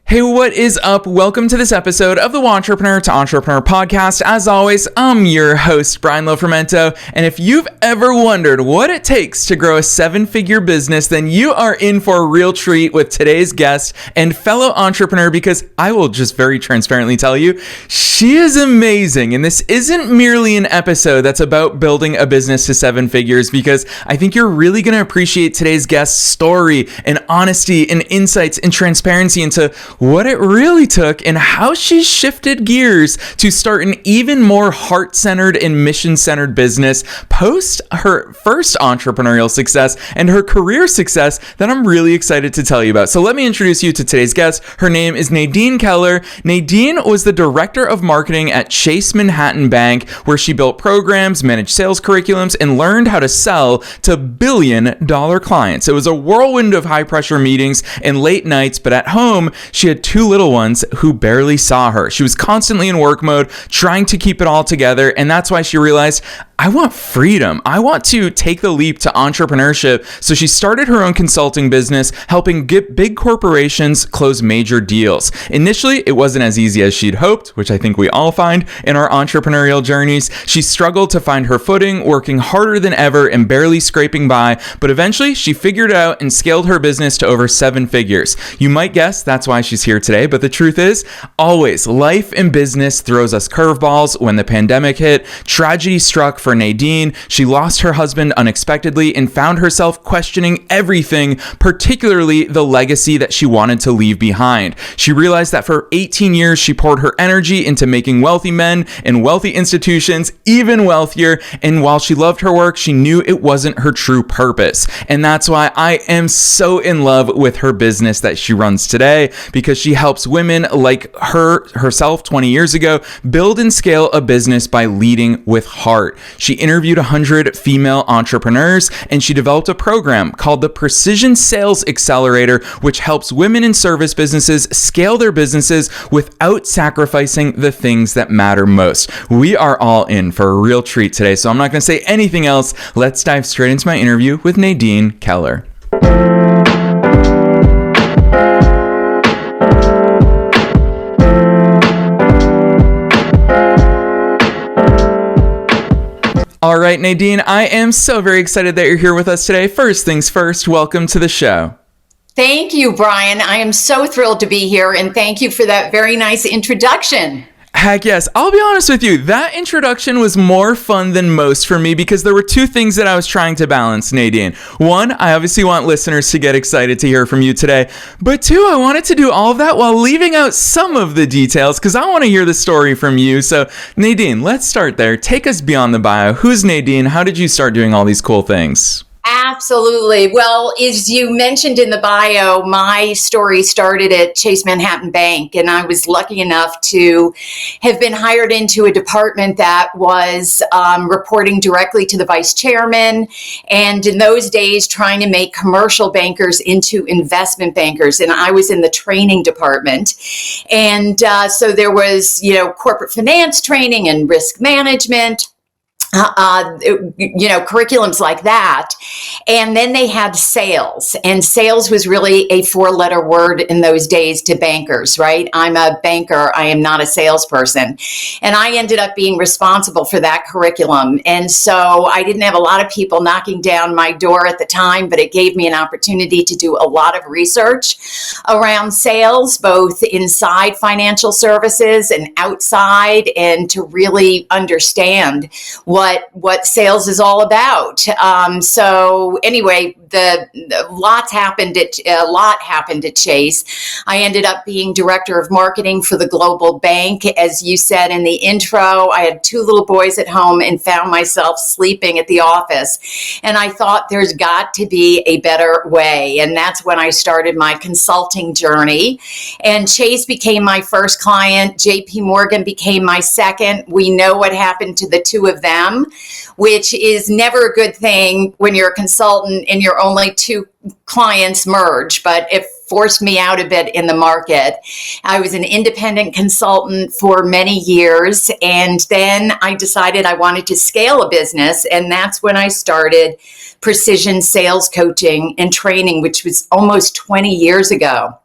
Hey, what is up? Welcome to this episode of the Entrepreneur to Entrepreneur podcast. As always, I'm your host, Brian Lofermento. And if you've ever wondered what it takes to grow a seven-figure business, then you are in for a real treat with today's guest and fellow entrepreneur, because I will just very transparently tell you, she is amazing. And this isn't merely an episode that's about building a business to seven figures, because I think you're really going to appreciate today's guest's story and honesty and insights and transparency into what it really took and how she shifted gears to start an even more heart-centered and mission-centered business post her first entrepreneurial success and her career success that I'm really excited to tell you about. So let me introduce you to today's guest. Her name is Nadine Keller. Nadine was the director of marketing at Chase Manhattan Bank, where she built programs, managed sales curriculums, and learned how to sell to billion-dollar clients. It was a whirlwind of high-pressure meetings and late nights, but at home, she had two little ones who barely saw her. She was constantly in work mode, trying to keep it all together, and that's why she realized, I want freedom. I want to take the leap to entrepreneurship. So she started her own consulting business, helping get big corporations close major deals. Initially, it wasn't as easy as she'd hoped, which I think we all find in our entrepreneurial journeys. She struggled to find her footing, working harder than ever and barely scraping by, but eventually she figured it out and scaled her business to over seven figures. You might guess that's why she's here today, but the truth is, always, life and business throws us curveballs. When the pandemic hit, tragedy struck for Nadine. She lost her husband unexpectedly and found herself questioning everything, particularly the legacy that she wanted to leave behind. She realized that for 18 years, she poured her energy into making wealthy men and wealthy institutions even wealthier. And while she loved her work, she knew it wasn't her true purpose. And that's why I am so in love with her business that she runs today, because she helps women like herself 20 years ago build and scale a business by leading with heart. She interviewed 100 female entrepreneurs, and she developed a program called the Precision Sales Accelerator, which helps women in service businesses scale their businesses without sacrificing the things that matter most. We are all in for a real treat today, so I'm not going to say anything else. Let's dive straight into my interview with Nadine Keller. All right, Nadine, I am so very excited that you're here with us today. First things first, welcome to the show. Thank you, Brian. I am so thrilled to be here, and thank you for that very nice introduction. Heck yes. I'll be honest with you. That introduction was more fun than most for me because there were two things that I was trying to balance, Nadine. One, I obviously want listeners to get excited to hear from you today. But two, I wanted to do all of that while leaving out some of the details because I want to hear the story from you. So Nadine, let's start there. Take us beyond the bio. Who's Nadine? How did you start doing all these cool things? Absolutely. Well, as you mentioned in the bio, my story started at Chase Manhattan Bank, and I was lucky enough to have been hired into a department that was reporting directly to the vice chairman, and in those days trying to make commercial bankers into investment bankers, and I was in the training department. And so there was, corporate finance training and risk management, curriculums like that. And then they had sales, and sales was really a four-letter word in those days to bankers, right? I'm a banker. I am not a salesperson. And I ended up being responsible for that curriculum. And so I didn't have a lot of people knocking down my door at the time, but it gave me an opportunity to do a lot of research around sales, both inside financial services and outside, and to really understand what sales is all about. So anyway, a lot happened at Chase. I ended up being director of marketing for the global bank. As you said in the intro, I had two little boys at home and found myself sleeping at the office. And I thought there's got to be a better way. And that's when I started my consulting journey. And Chase became my first client. JP Morgan became my second. We know what happened to the two of them, which is never a good thing when you're a consultant and your only two clients merge, but it forced me out a bit in the market. I was an independent consultant for many years, and then I decided I wanted to scale a business, and that's when I started Precision Sales Coaching and Training, which was almost 20 years ago.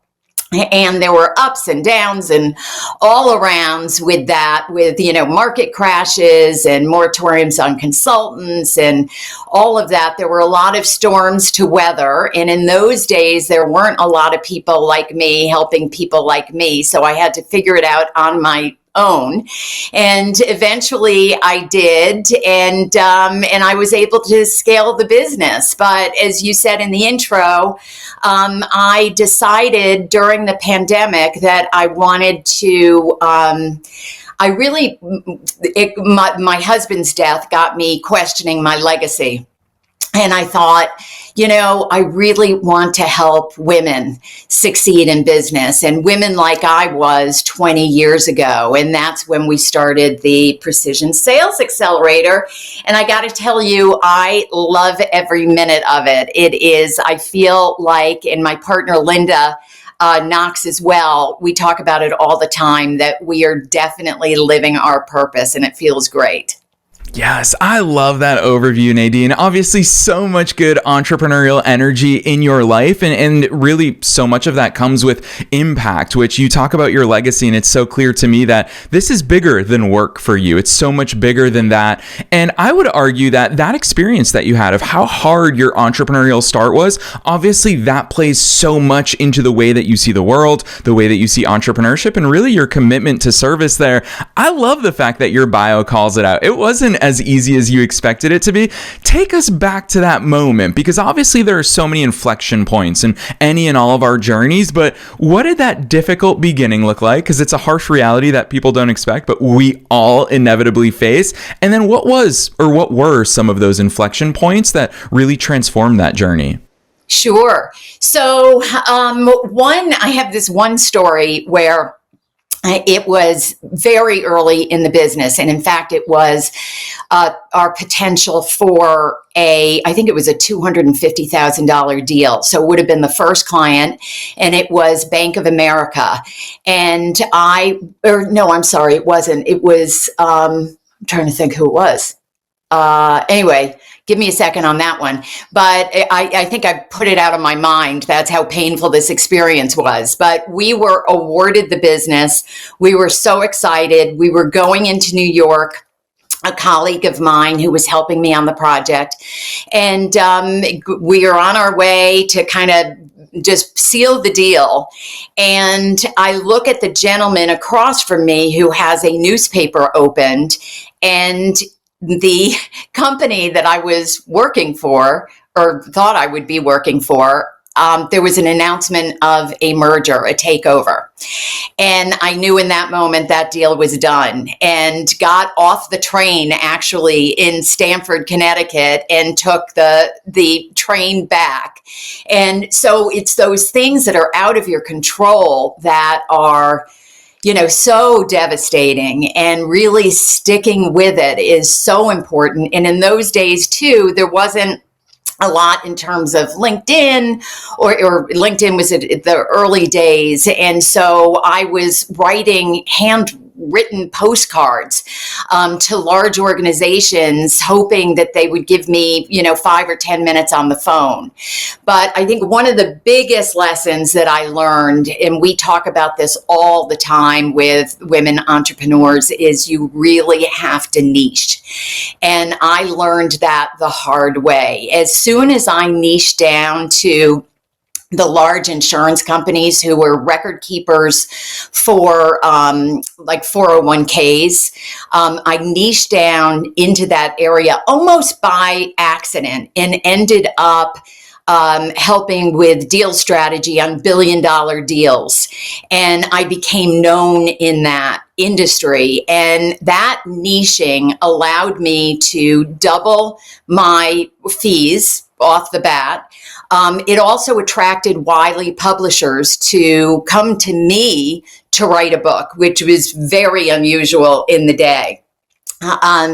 And there were ups and downs and all arounds with that, with, market crashes and moratoriums on consultants and all of that. There were a lot of storms to weather. And in those days, there weren't a lot of people like me helping people like me. So I had to figure it out on my own, and eventually I did, and I was able to scale the business. But as you said in the intro, I decided during the pandemic that I wanted to. My husband's death got me questioning my legacy. And I thought, I really want to help women succeed in business, and women like I was 20 years ago. And that's when we started the Precision Sales Accelerator. And I got to tell you, I love every minute of it. I feel like, and my partner, Linda, Knox as well, we talk about it all the time, that we are definitely living our purpose, and it feels great. Yes, I love that overview, Nadine. Obviously, so much good entrepreneurial energy in your life, and really so much of that comes with impact, which you talk about your legacy, and it's so clear to me that this is bigger than work for you. It's so much bigger than that. And I would argue that that experience that you had of how hard your entrepreneurial start was, obviously that plays so much into the way that you see the world, the way that you see entrepreneurship, and really your commitment to service there. I love the fact that your bio calls it out. It wasn't as easy as you expected it to be. Take us back to that moment, because obviously there are so many inflection points in any and all of our journeys, but what did that difficult beginning look like? Because it's a harsh reality that people don't expect, but we all inevitably face. And then what were some of those inflection points that really transformed that journey? Sure. So I have this one story where it was very early in the business. And in fact, it was our potential for I think it was a $250,000 deal. So it would have been the first client, and it was Bank of America. And I'm sorry, it wasn't. It was, I'm trying to think who it was. Anyway, give me a second on that one. But I think I put it out of my mind. That's how painful this experience was. But we were awarded the business. We were so excited. We were going into New York. A colleague of mine who was helping me on the project. And we are on our way to kind of just seal the deal. And I look at the gentleman across from me who has a newspaper opened, and the company that I was working for, or thought I would be working for, there was an announcement of a merger, a takeover. And I knew in that moment that deal was done, and got off the train actually in Stamford, Connecticut, and took the train back. And so it's those things that are out of your control that are so devastating, and really sticking with it is so important. And in those days too, there wasn't a lot in terms of LinkedIn, or LinkedIn was at the early days. And so I was writing handwritten postcards to large organizations, hoping that they would give me, 5 or 10 minutes on the phone. But I think one of the biggest lessons that I learned, and we talk about this all the time with women entrepreneurs, is you really have to niche. And I learned that the hard way. As soon as I niched down to the large insurance companies who were record keepers for like 401ks, I niched down into that area almost by accident, and ended up helping with deal strategy on billion-dollar deals. And I became known in that industry. And that niching allowed me to double my fees off the bat. It also attracted Wiley publishers to come to me to write a book, which was very unusual in the day.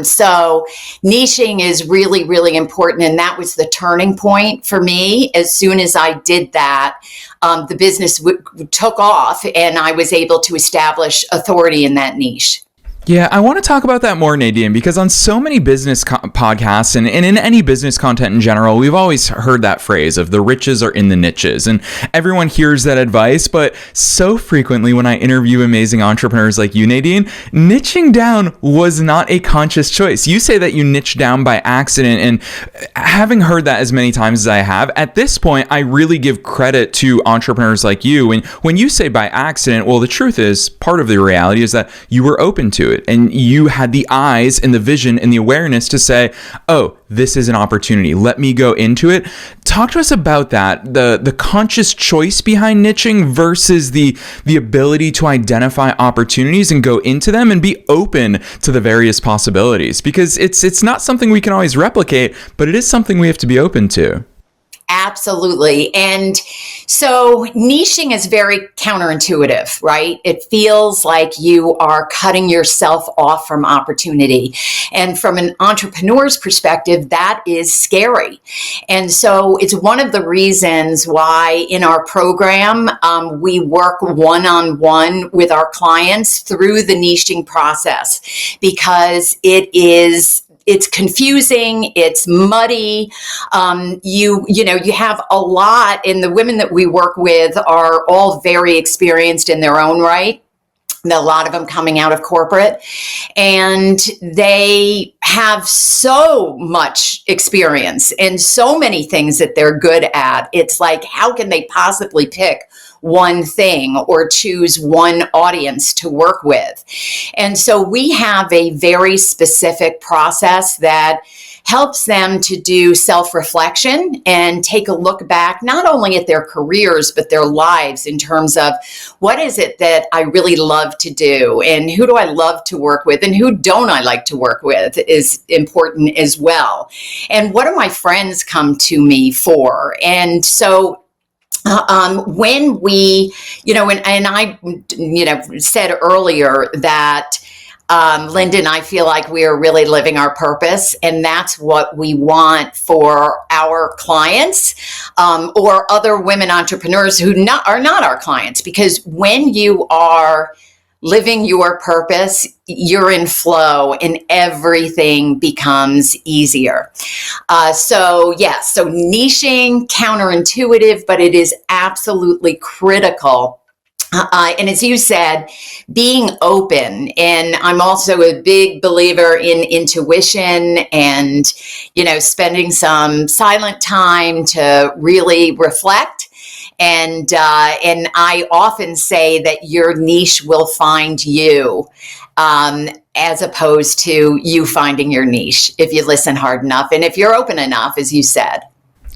So niching is really, really important. And that was the turning point for me. As soon as I did that, the business took off, and I was able to establish authority in that niche. Yeah, I want to talk about that more, Nadine, because on so many business podcasts and in any business content in general, we've always heard that phrase of the riches are in the niches. And everyone hears that advice, but so frequently when I interview amazing entrepreneurs like you, Nadine, niching down was not a conscious choice. You say that you niche down by accident, and having heard that as many times as I have, at this point, I really give credit to entrepreneurs like you. And when you say by accident, well, the truth is, part of the reality is that you were open to it. And you had the eyes and the vision and the awareness to say, oh, this is an opportunity. Let me go into it. Talk to us about that, the conscious choice behind niching versus the ability to identify opportunities and go into them and be open to the various possibilities. Because it's not something we can always replicate, but it is something we have to be open to. Absolutely. And so niching is very counterintuitive, right? It feels like you are cutting yourself off from opportunity. And from an entrepreneur's perspective, that is scary. And so it's one of the reasons why in our program, we work one-on-one with our clients through the niching process, because it's confusing, it's muddy. You have a lot, and the women that we work with are all very experienced in their own right. A lot of them coming out of corporate, and they have so much experience and so many things that they're good at. It's like, how can they possibly pick one thing or choose one audience to work with? And so we have a very specific process that helps them to do self-reflection and take a look back, not only at their careers, but their lives, in terms of what is it that I really love to do, and who do I love to work with, and who don't I like to work with is important as well. And what do my friends come to me for? And so when we, and I, said earlier that Linda and I feel like we are really living our purpose, and that's what we want for our clients or other women entrepreneurs who are not our clients. Because when you are living your purpose, you're in flow and everything becomes easier. So niching, counterintuitive, but it is absolutely critical. And as you said, being open. And I'm also a big believer in intuition and, spending some silent time to really reflect. And I often say that your niche will find you, as opposed to you finding your niche, if you listen hard enough and if you're open enough, as you said.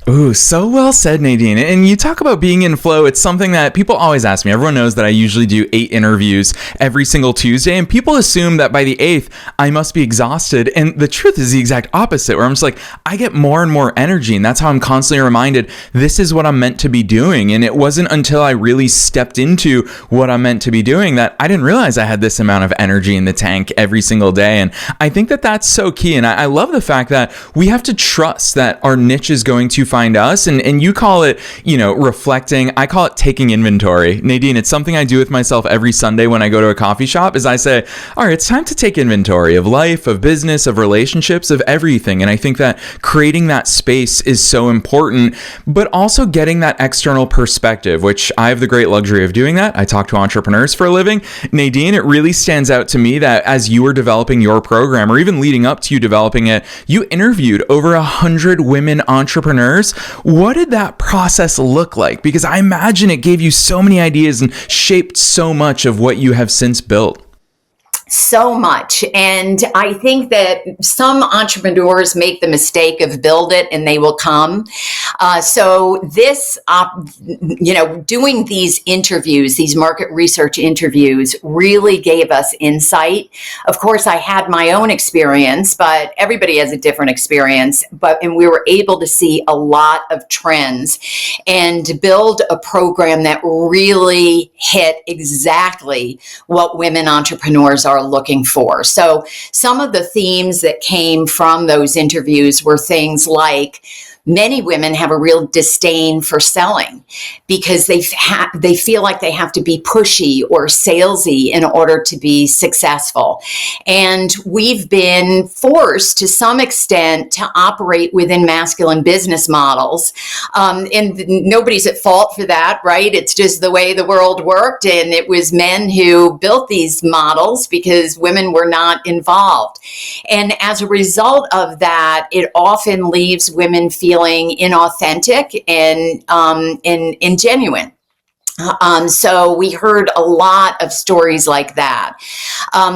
Ooh, so well said, Nadine. And you talk about being in flow. It's something that people always ask me. Everyone knows that I usually do 8 interviews every single Tuesday, and people assume that by the 8th, I must be exhausted. And the truth is the exact opposite, where I'm just like, I get more and more energy. And that's how I'm constantly reminded, this is what I'm meant to be doing. And it wasn't until I really stepped into what I'm meant to be doing that I didn't realize I had this amount of energy in the tank every single day. And I think that that's so key. And I love the fact that we have to trust that our niche is going to find us. And you call it, reflecting. I call it taking inventory. Nadine, it's something I do with myself every Sunday when I go to a coffee shop, is I say, all right, it's time to take inventory of life, of business, of relationships, of everything. And I think that creating that space is so important, but also getting that external perspective, which I have the great luxury of doing that. I talk to entrepreneurs for a living. Nadine, it really stands out to me that as you were developing your program, or even leading up to you developing it, you interviewed over 100 women entrepreneurs. What did that process look like? Because I imagine it gave you so many ideas and shaped so much of what you have since built. So much. And I think that some entrepreneurs make the mistake of build it and they will come. So this, doing these interviews, these market research interviews, really gave us insight. Of course, I had my own experience, but everybody has a different experience. And we were able to see a lot of trends and build a program that really hit exactly what women entrepreneurs are looking for. So some of the themes that came from those interviews were things like many women have a real disdain for selling because they feel like they have to be pushy or salesy in order to be successful. And we've been forced to some extent to operate within masculine business models. And nobody's at fault for that, right? It's just the way the world worked. And it was men who built these models because women were not involved. And as a result of that, it often leaves women feeling inauthentic and ingenuine. So we heard a lot of stories like that.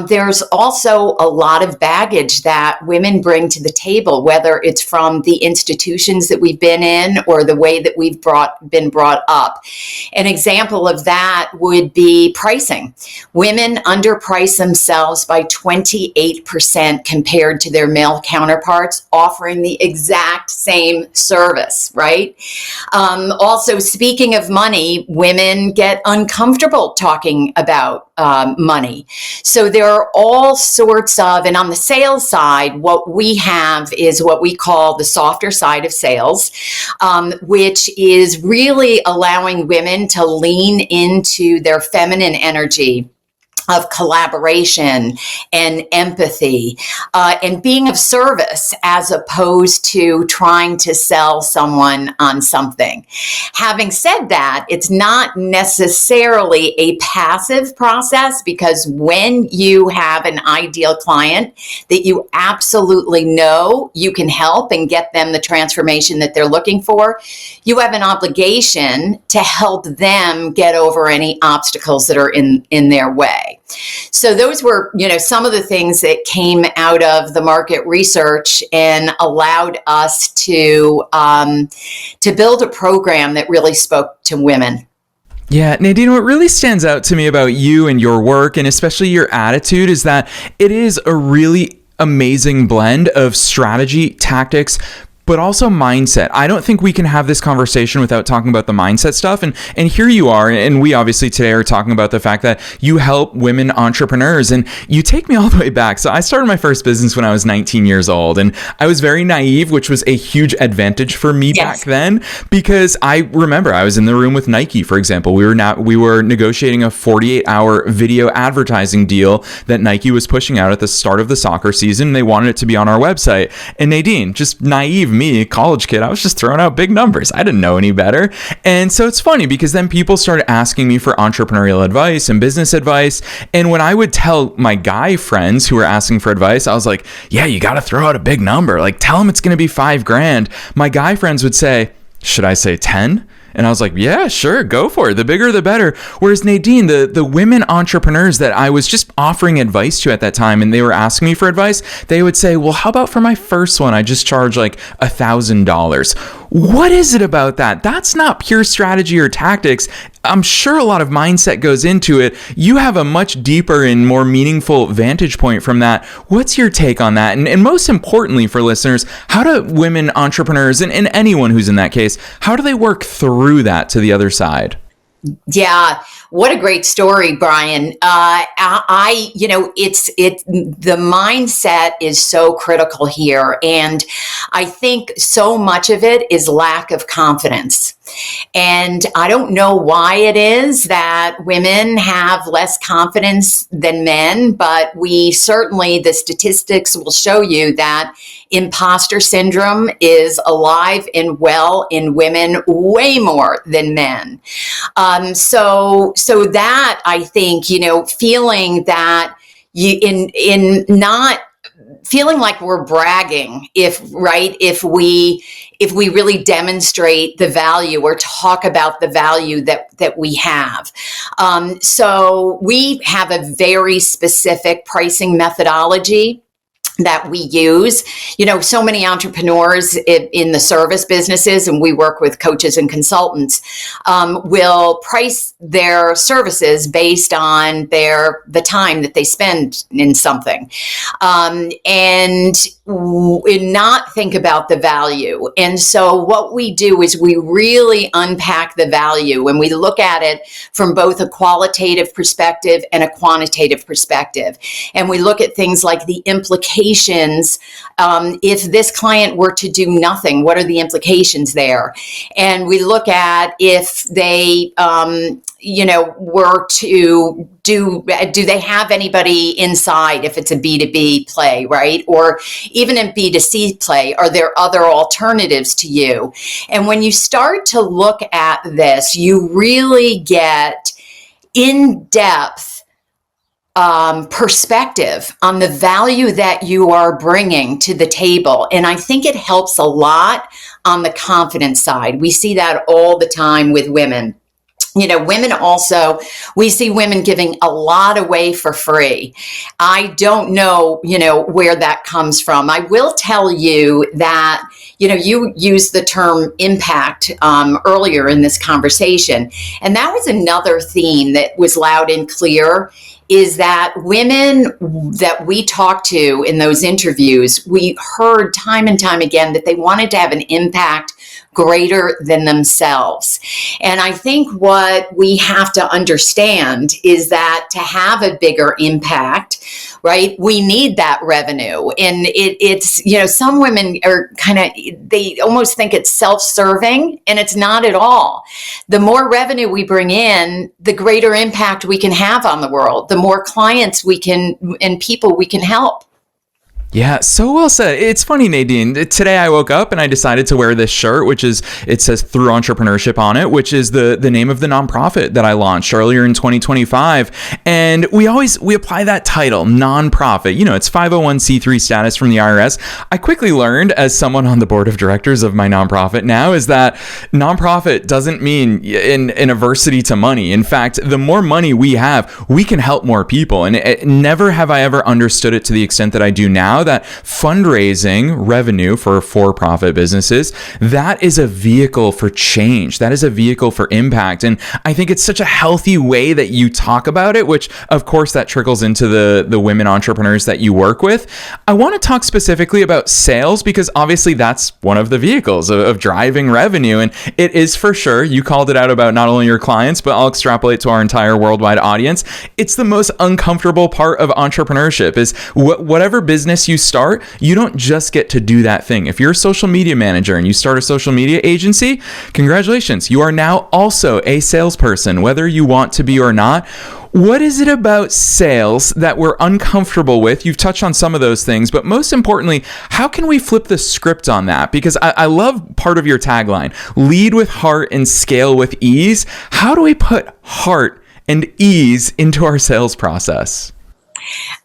There's also a lot of baggage that women bring to the table, whether it's from the institutions that we've been in or the way that we've been brought up. An example of that would be pricing. Women underprice themselves by 28% compared to their male counterparts offering the exact same service, right? Also, speaking of money, women get uncomfortable talking about money. So there are all sorts of, and on the sales side, what we have is what we call the softer side of sales, which is really allowing women to lean into their feminine energy of collaboration and empathy, and being of service as opposed to trying to sell someone on something. Having said that, it's not necessarily a passive process because when you have an ideal client that you absolutely know you can help and get them the transformation that they're looking for, you have an obligation to help them get over any obstacles that are in their way. So those were, some of the things that came out of the market research and allowed us to build a program that really spoke to women. Yeah, Nadine, what really stands out to me about you and your work, and especially your attitude, is that it is a really amazing blend of strategy, tactics, but also mindset. I don't think we can have this conversation without talking about the mindset stuff. And here you are, and we obviously today are talking about the fact that you help women entrepreneurs, and you take me all the way back. So I started my first business when I was 19 years old, and I was very naive, which was a huge advantage for me back then, because I remember I was in the room with Nike, for example. We were negotiating a 48-hour video advertising deal that Nike was pushing out at the start of the soccer season. They wanted it to be on our website. And Nadine, just naive me, a college kid, I was just throwing out big numbers. I didn't know any better. And so it's funny because then people started asking me for entrepreneurial advice and business advice. And when I would tell my guy friends who were asking for advice, I was like, yeah, you got to throw out a big number. Like, tell them it's going to be $5,000. My guy friends would say, should I say 10? And I was like, yeah, sure, go for it. The bigger, the better. Whereas Nadine, the women entrepreneurs that I was just offering advice to at that time, and they were asking me for advice, they would say, well, how about for my first one, I just charge like $1,000. What is it about that? That's not pure strategy or tactics. I'm sure a lot of mindset goes into it. You have a much deeper and more meaningful vantage point from that. What's your take on that? And most importantly for listeners, how do women entrepreneurs and anyone who's in that case, how do they work through that to the other side? Yeah, what a great story, Brian. The mindset is so critical here. And I think so much of it is lack of confidence. And I don't know why it is that women have less confidence than men, but the statistics will show you that imposter syndrome is alive and well in women way more than men. So that, I think, feeling that not feeling like we're bragging if we really demonstrate the value or talk about the value that we have. So we have a very specific pricing methodology that we use. So many entrepreneurs in the service businesses, and we work with coaches and consultants, will price their services based on the time that they spend in something. And not think about the value. And so what we do is we really unpack the value and we look at it from both a qualitative perspective and a quantitative perspective. And we look at things like the implications. If this client were to do nothing, what are the implications there? And we look at if they, were to do they have anybody inside if it's a B2B play, right? Or even in B2C play, are there other alternatives to you? And when you start to look at this, you really get in-depth perspective on the value that you are bringing to the table. And I think it helps a lot on the confidence side. We see that all the time with women. Women also, we see women giving a lot away for free. I don't know, where that comes from. I will tell you that, you used the term impact earlier in this conversation. And that was another theme that was loud and clear, is that women that we talked to in those interviews, we heard time and time again that they wanted to have an impact greater than themselves. And I think what we have to understand is that to have a bigger impact, right, we need that revenue. And it's, some women are they almost think it's self-serving, and it's not at all. The more revenue we bring in, the greater impact we can have on the world, the more clients we can and people we can help. Yeah, so well said. It's funny, Nadine. Today I woke up and I decided to wear this shirt, it says Through Entrepreneurship on it, which is the name of the nonprofit that I launched earlier in 2025. And we apply that title, nonprofit. It's 501c3 status from the IRS. I quickly learned, as someone on the board of directors of my nonprofit now, is that nonprofit doesn't mean in aversity to money. In fact, the more money we have, we can help more people. And never have I ever understood it to the extent that I do now, that fundraising revenue for for-profit businesses, that is a vehicle for change. That is a vehicle for impact. And I think it's such a healthy way that you talk about it, which of course that trickles into the women entrepreneurs that you work with. I want to talk specifically about sales, because obviously that's one of the vehicles of driving revenue. And it is for sure, you called it out about not only your clients, but I'll extrapolate to our entire worldwide audience. It's the most uncomfortable part of entrepreneurship is whatever business you start, you don't just get to do that thing. If you're a social media manager and you start a social media agency, congratulations. You are now also a salesperson, whether you want to be or not. What is it about sales that we're uncomfortable with? You've touched on some of those things, but most importantly, how can we flip the script on that? Because I love part of your tagline, lead with heart and scale with ease. How do we put heart and ease into our sales process?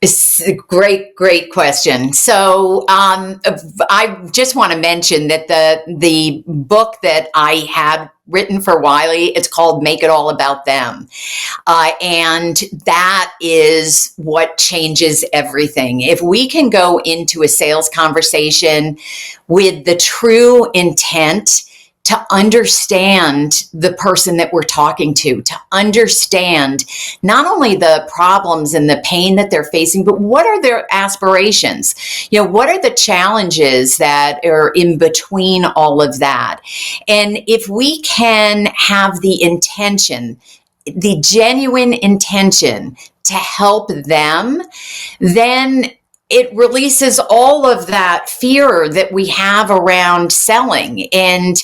It's a great question. So I just want to mention that the book that I had written for Wiley, it's called Make It All About Them. And that is what changes everything. If we can go into a sales conversation with the true intent to understand the person that we're talking to understand not only the problems and the pain that they're facing, but what are their aspirations? What are the challenges that are in between all of that? And if we can have the intention, the genuine intention to help them, then it releases all of that fear that we have around selling, and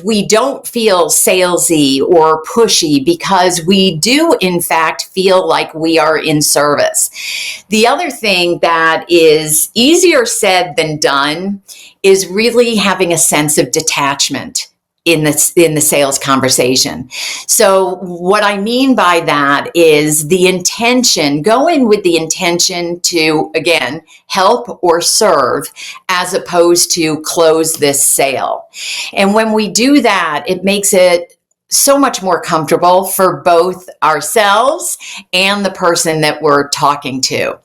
we don't feel salesy or pushy because we do in fact feel like we are in service. The other thing that is easier said than done is really having a sense of detachment in the sales conversation. So what I mean by that is the intention, go in with the intention to, again, help or serve as opposed to close this sale. And when we do that, it makes it so much more comfortable for both ourselves and the person that we're talking to.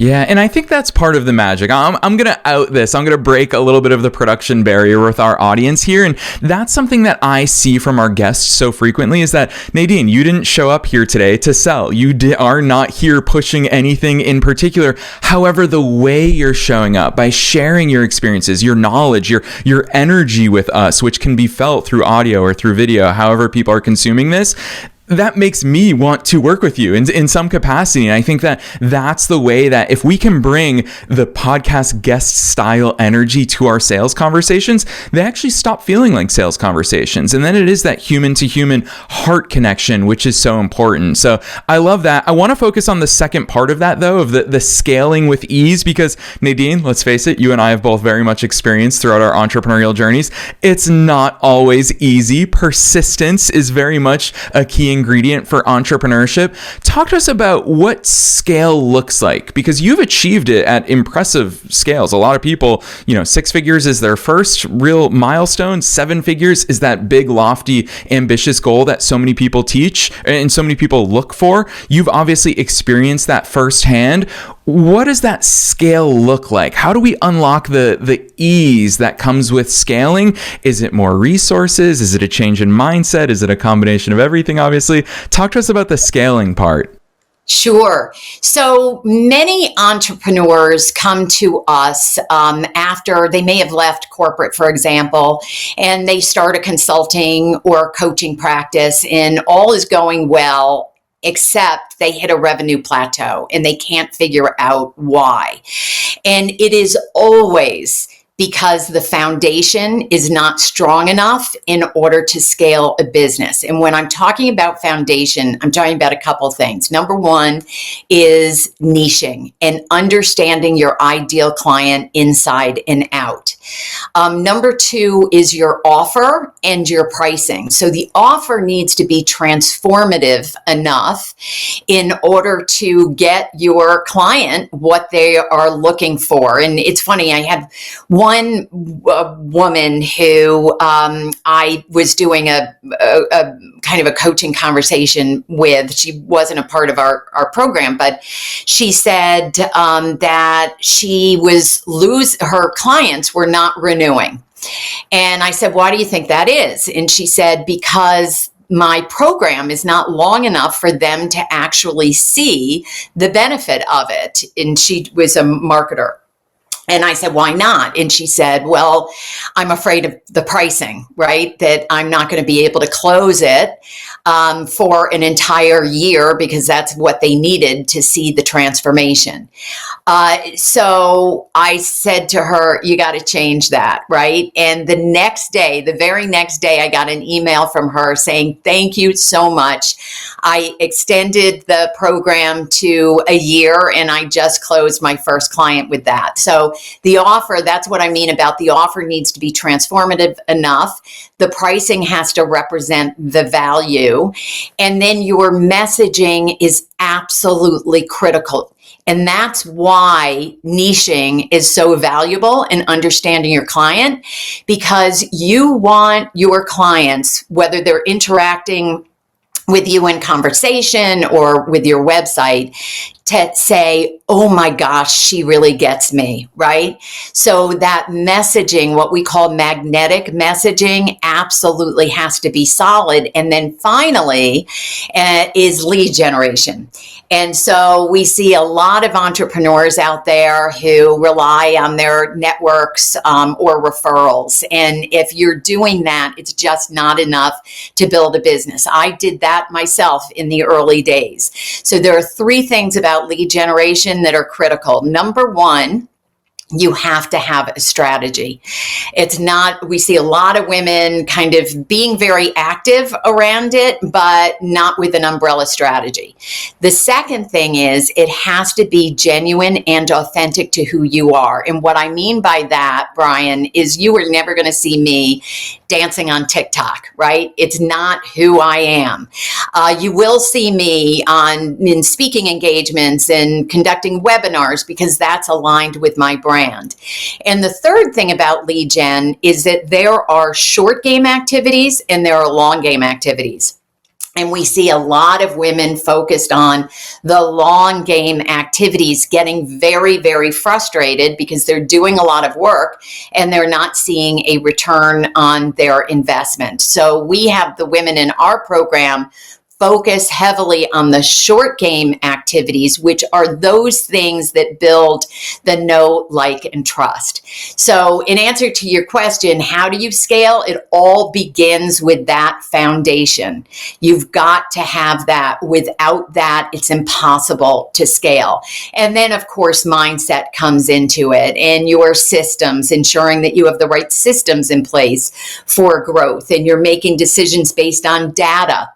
Yeah, and I think that's part of the magic. I'm going to out this. I'm going to break a little bit of the production barrier with our audience here. And that's something that I see from our guests so frequently is that, Nadine, you didn't show up here today to sell. You are not here pushing anything in particular. However, the way you're showing up by sharing your experiences, your knowledge, your energy with us, which can be felt through audio or through video, however people are consuming this, that makes me want to work with you in some capacity. And I think that that's the way that if we can bring the podcast guest style energy to our sales conversations, they actually stop feeling like sales conversations. And then it is that human to human heart connection, which is so important. So I love that. I want to focus on the second part of that though, of the scaling with ease, because Nadine, let's face it, you and I have both very much experienced throughout our entrepreneurial journeys. It's not always easy. Persistence is very much a key ingredient for entrepreneurship. Talk to us about what scale looks like, because you've achieved it at impressive scales. A lot of people, 6 figures is their first real milestone. 7 figures is that big, lofty, ambitious goal that so many people teach and so many people look for. You've obviously experienced that firsthand. What does that scale look like? How do we unlock the ease that comes with scaling? Is it more resources? Is it a change in mindset? Is it a combination of everything, obviously? Talk to us about the scaling part. Sure. So many entrepreneurs come to us after they may have left corporate, for example, and they start a consulting or coaching practice, and all is going well, except they hit a revenue plateau and they can't figure out why. And it is always because the foundation is not strong enough in order to scale a business. And when I'm talking about foundation, I'm talking about a couple things. Number one is niching and understanding your ideal client inside and out. Number two is your offer and your pricing. So the offer needs to be transformative enough in order to get your client what they are looking for. And it's funny, I had one woman who I was doing a kind of a coaching conversation with. She wasn't a part of our program, but she said that her clients were not renewing. And I said, why do you think that is? And she said, because my program is not long enough for them to actually see the benefit of it. And she was a marketer. And I said, why not? And she said, well, I'm afraid of the pricing, right? That I'm not going to be able to close it for an entire year because that's what they needed to see the transformation. So I said to her, you got to change that, right? And the very next day, I got an email from her saying, thank you so much. I extended the program to a year and I just closed my first client with that. So the offer, that's what I mean about the offer needs to be transformative enough. The pricing has to represent the value. And then your messaging is absolutely critical. And that's why niching is so valuable in understanding your client, because you want your clients, whether they're interacting with you in conversation or with your website, to say, oh my gosh, she really gets me, right? So that messaging, what we call magnetic messaging, absolutely has to be solid. And then finally is lead generation. And so we see a lot of entrepreneurs out there who rely on their networks or referrals. And if you're doing that, it's just not enough to build a business. I did that myself in the early days. So there are 3 things about lead generation that are critical. Number one, you have to have a strategy. We see a lot of women kind of being very active around it, but not with an umbrella strategy. The second thing is it has to be genuine and authentic to who you are. And what I mean by that, Brian, is you are never going to see me dancing on TikTok, right? It's not who I am. You will see me in speaking engagements and conducting webinars because that's aligned with my brand. And the third thing about lead gen is that there are short game activities and there are long game activities. And we see a lot of women focused on the long game activities getting very, very frustrated because they're doing a lot of work and they're not seeing a return on their investment. So we have the women in our program focus heavily on the short game activities, which are those things that build the know, like, and trust. So in answer to your question, how do you scale? It all begins with that foundation. You've got to have that. Without that, it's impossible to scale. And then, of course, mindset comes into it, and your systems, ensuring that you have the right systems in place for growth, and you're making decisions based on data,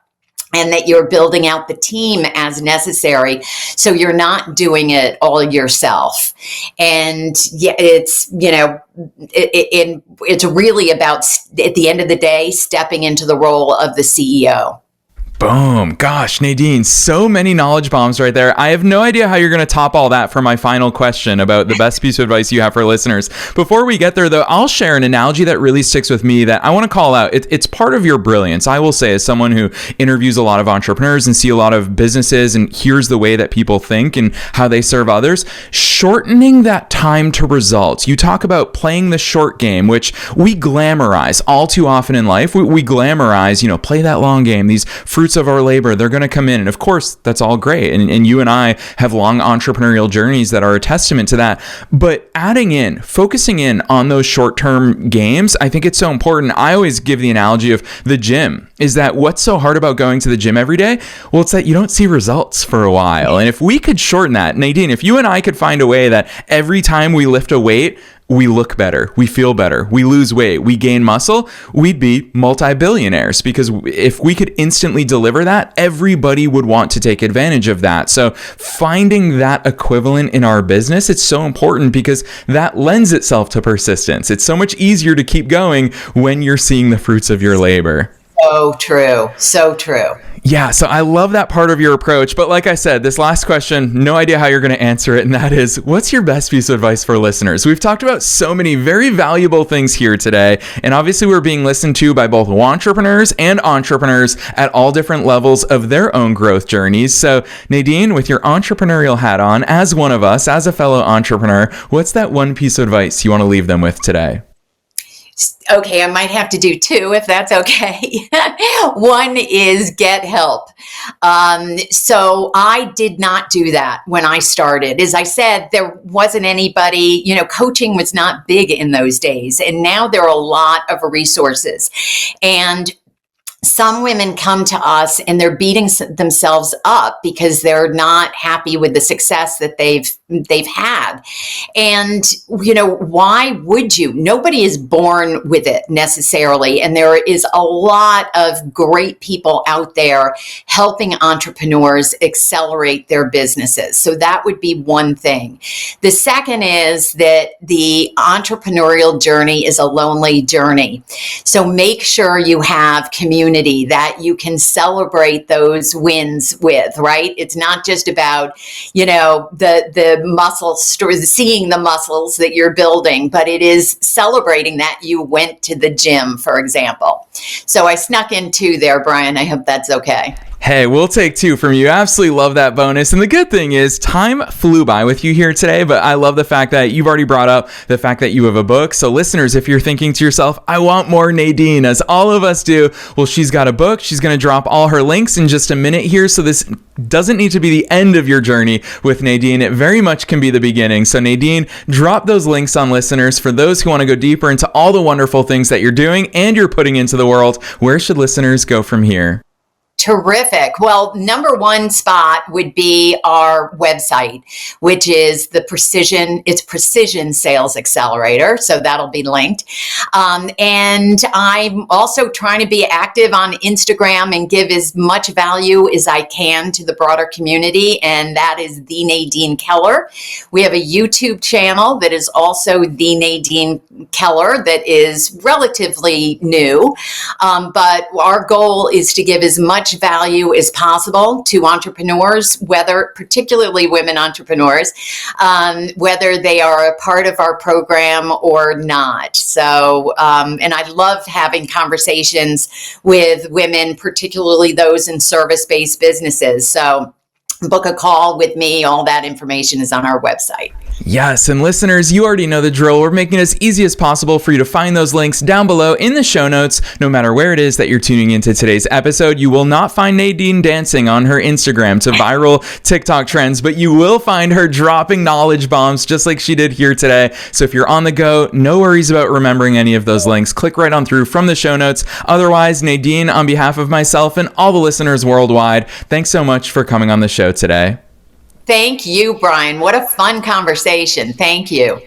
and that you're building out the team as necessary. So you're not doing it all yourself. And yeah, it's, it's really about, at the end of the day, stepping into the role of the CEO. Boom. Gosh, Nadine, so many knowledge bombs right there. I have no idea how you're going to top all that for my final question about the best piece of advice you have for listeners. Before we get there, though, I'll share an analogy that really sticks with me that I want to call out. It's part of your brilliance, I will say, as someone who interviews a lot of entrepreneurs and see a lot of businesses and hears the way that people think and how they serve others. Shortening that time to results. You talk about playing the short game, which we glamorize all too often in life. We glamorize, play that long game, these fruits of our labor, they're going to come in. And of course, that's all great. And you and I have long entrepreneurial journeys that are a testament to that. But focusing in on those short-term games, I think it's so important. I always give the analogy of the gym. Is that what's so hard about going to the gym every day? Well, it's that you don't see results for a while. And if we could shorten that, Nadine, if you and I could find a way that every time we lift a weight, we look better, we feel better, we lose weight, we gain muscle, we'd be multi-billionaires, because if we could instantly deliver that, everybody would want to take advantage of that. So finding that equivalent in our business, it's so important because that lends itself to persistence. It's so much easier to keep going when you're seeing the fruits of your labor. So true. So true. Yeah, so I love that part of your approach. But like I said, this last question, no idea how you're going to answer it. And that is, what's your best piece of advice for listeners? We've talked about so many very valuable things here today. And obviously, we're being listened to by both entrepreneurs and entrepreneurs at all different levels of their own growth journeys. So Nadine, with your entrepreneurial hat on, as one of us, as a fellow entrepreneur, what's that one piece of advice you want to leave them with today? Okay, I might have to do two if that's okay. One is get help. So I did not do that when I started. As I said, there wasn't anybody, coaching was not big in those days. And now there are a lot of resources. And some women come to us and they're beating themselves up because they're not happy with the success that they've had. And, why would you? Nobody is born with it necessarily. And there is a lot of great people out there helping entrepreneurs accelerate their businesses. So that would be one thing. The second is that the entrepreneurial journey is a lonely journey. So make sure you have community that you can celebrate those wins with, right? It's not just about, the muscle stories, seeing the muscles that you're building, but it is celebrating that you went to the gym, for example. So I snuck in two there, Brian. I hope that's okay. Hey, we'll take two from you. Absolutely love that bonus. And the good thing is time flew by with you here today, but I love the fact that you've already brought up the fact that you have a book. So listeners, if you're thinking to yourself, I want more Nadine, as all of us do, well, she's got a book. She's going to drop all her links in just a minute here. So this doesn't need to be the end of your journey with Nadine. It very much can be the beginning. So Nadine, drop those links on listeners for those who want to go deeper into all the wonderful things that you're doing and you're putting into the world. Where should listeners go from here? Terrific. Well, number one spot would be our website, which is it's Precision Sales Accelerator. So that'll be linked. And I'm also trying to be active on Instagram and give as much value as I can to the broader community. And that is the Nadine Keller. We have a YouTube channel that is also the Nadine Keller that is relatively new. But our goal is to give as much much value as possible to entrepreneurs, particularly women entrepreneurs, whether they are a part of our program or not. So, and I love having conversations with women, particularly those in service-based businesses. So book a call with me. All that information is on our website. Yes, and listeners, you already know the drill. We're making it as easy as possible for you to find those links down below in the show notes. No matter where it is that you're tuning into today's episode, you will not find Nadine dancing on her Instagram to viral TikTok trends, but you will find her dropping knowledge bombs just like she did here today. So if you're on the go, no worries about remembering any of those links. Click right on through from the show notes. Otherwise, Nadine, on behalf of myself and all the listeners worldwide, thanks so much for coming on the show today. Thank you, Brian. What a fun conversation. Thank you.